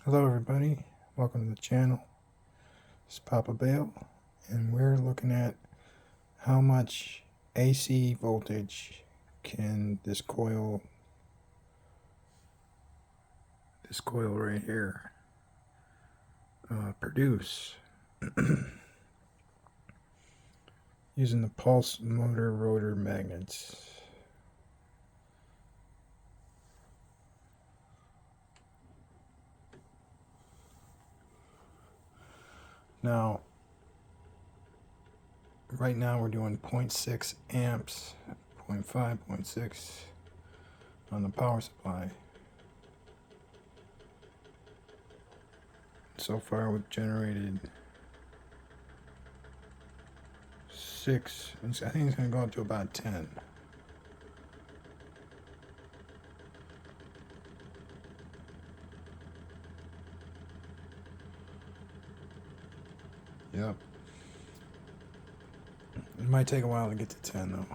Hello everybody, welcome to the channel. It's Papa Bale, and we're looking at how much AC voltage can this coil right here produce using the pulse motor rotor magnets. Now, right now we're doing 0.6 amps, 0.5, 0.6 on the power supply. So far we've generated 6, I think it's going to go up to about 10. Yep. It might take a while to get to 10 though.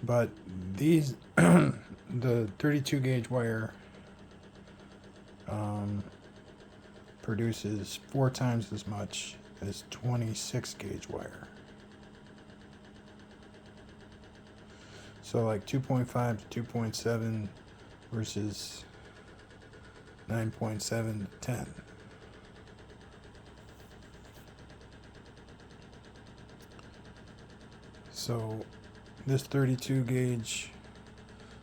But these, the 32 gauge wire produces 4 times as much as 26 gauge wire. So like 2.5 to 2.7 versus 9.7 to 10. So this 32 gauge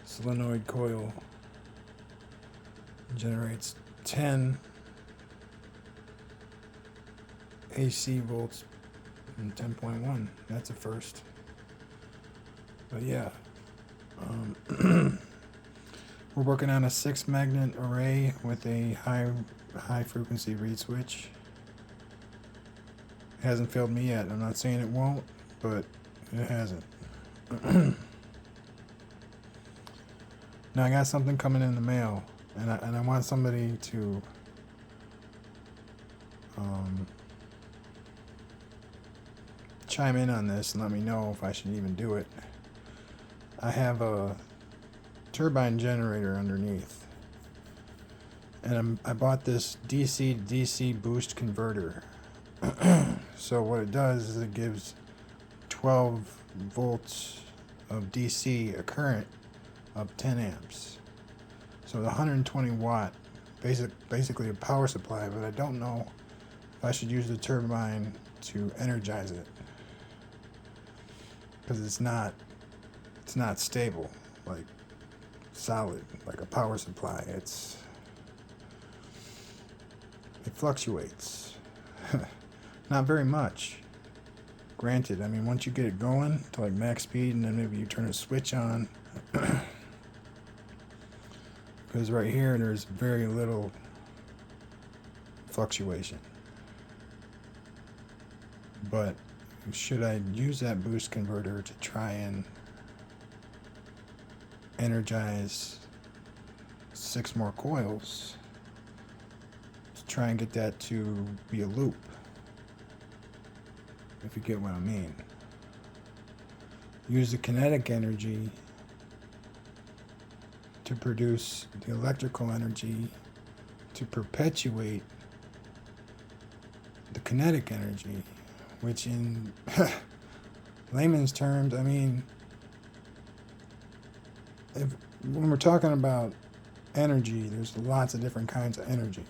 solenoid coil generates 10 AC volts and 10.1. That's a first. But yeah, we're working on a 6 magnet array with a high frequency reed switch. It hasn't failed me yet. I'm not saying it won't, but it hasn't. Now I got something coming in the mail, and I want somebody to chime in on this and let me know if I should even do it. I have a turbine generator underneath, and I bought this DC to DC boost converter. So what it does is it gives 12 volts of DC a current of 10 amps. So the 120 watt, basically a power supply, but I don't know if I should use the turbine to energize it, because it's not stable, like solid, like a power supply. It fluctuates. Not very much. Granted, I mean, once you get it going to like max speed, and then maybe you turn a switch on, because right here there's very little fluctuation. But should I use that boost converter to try and energize 6 more coils to try and get that to be a loop, if you get what I mean? Use the kinetic energy to produce the electrical energy to perpetuate the kinetic energy, which in layman's terms, I mean, when we're talking about energy, there's lots of different kinds of energy.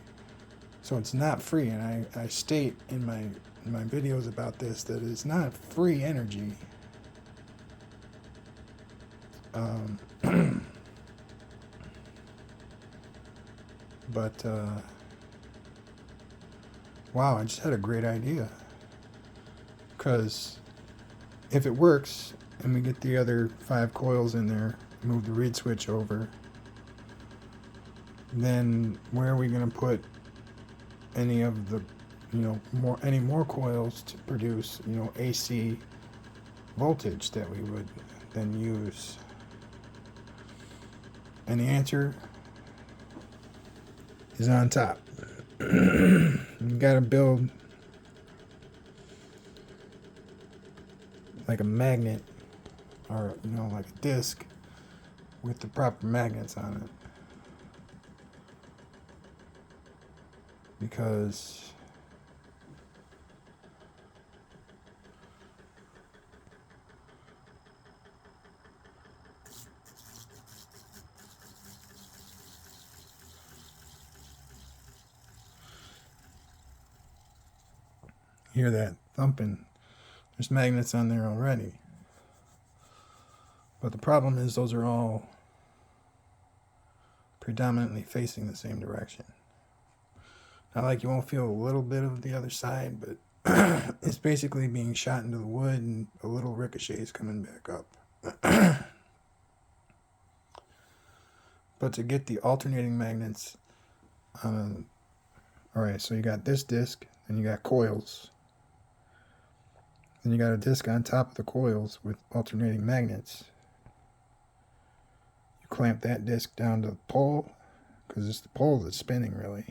So it's not free, and I state in my videos about this that it's not free energy. But wow, I just had a great idea. Because if it works and we get the other 5 coils in there, move the reed switch over, then where are we going to put any of the, any more coils to produce, AC voltage that we would then use? And the answer is on top. You gotta build like a magnet, or like a disc with the proper magnets on it. because hear that thumping. There's magnets on there already. But the problem is those are all predominantly facing the same direction. Not like you won't feel a little bit of the other side, but it's basically being shot into the wood and a little ricochets coming back up. But to get the alternating magnets on alright, so you got this disc, then you got coils. Then you got a disc on top of the coils with alternating magnets. You clamp that disc down to the pole, because it's the pole that's spinning really.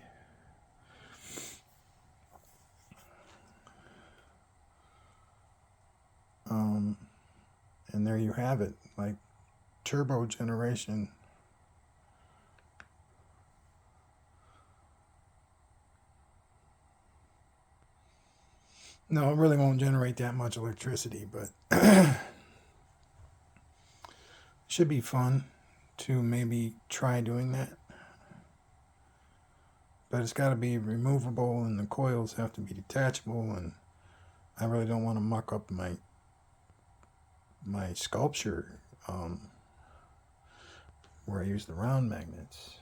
And there you have it, like turbo generation. No, it really won't generate that much electricity, but should be fun to maybe try doing that. But it's got to be removable, and the coils have to be detachable, and I really don't want to muck up my sculpture where I use the round magnets.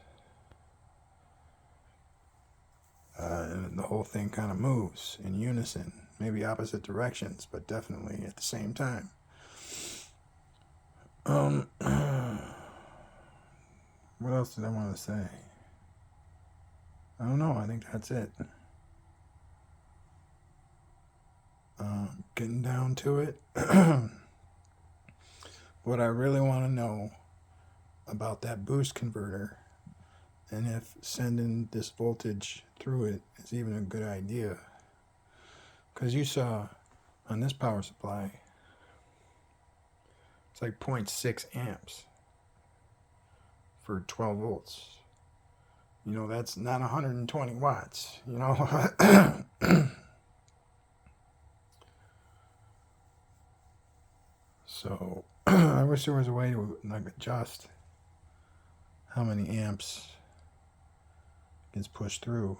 And the whole thing kind of moves in unison, maybe opposite directions, but definitely at the same time. What else did I want to say? I don't know. I think that's it. Getting down to it. What I really want to know about that boost converter, and if sending this voltage through it is even a good idea. Because you saw on this power supply, it's like 0.6 amps for 12 volts. You know, that's not 120 watts, you know. So I wish there was a way to like adjust how many amps gets pushed through.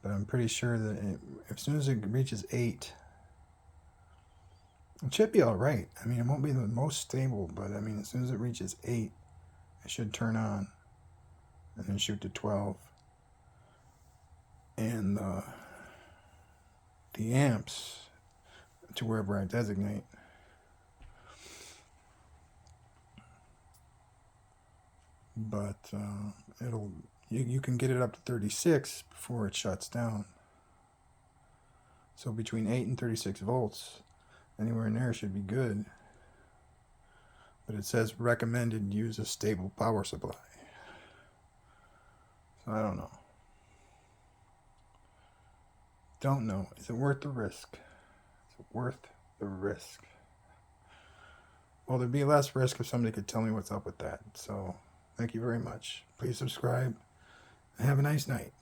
But I'm pretty sure that as soon as it reaches 8, it should be all right. I mean, it won't be the most stable, but I mean, as soon as it reaches 8, it should turn on and then shoot to 12. And the amps to wherever I designate. But you can get it up to 36 before it shuts down. So between 8 and 36 volts, anywhere in there should be good. But it says recommended use a stable power supply. So I don't know. Don't know. Is it worth the risk? Is it worth the risk? Well, there'd be less risk if somebody could tell me what's up with that. So thank you very much. Please subscribe and have a nice night.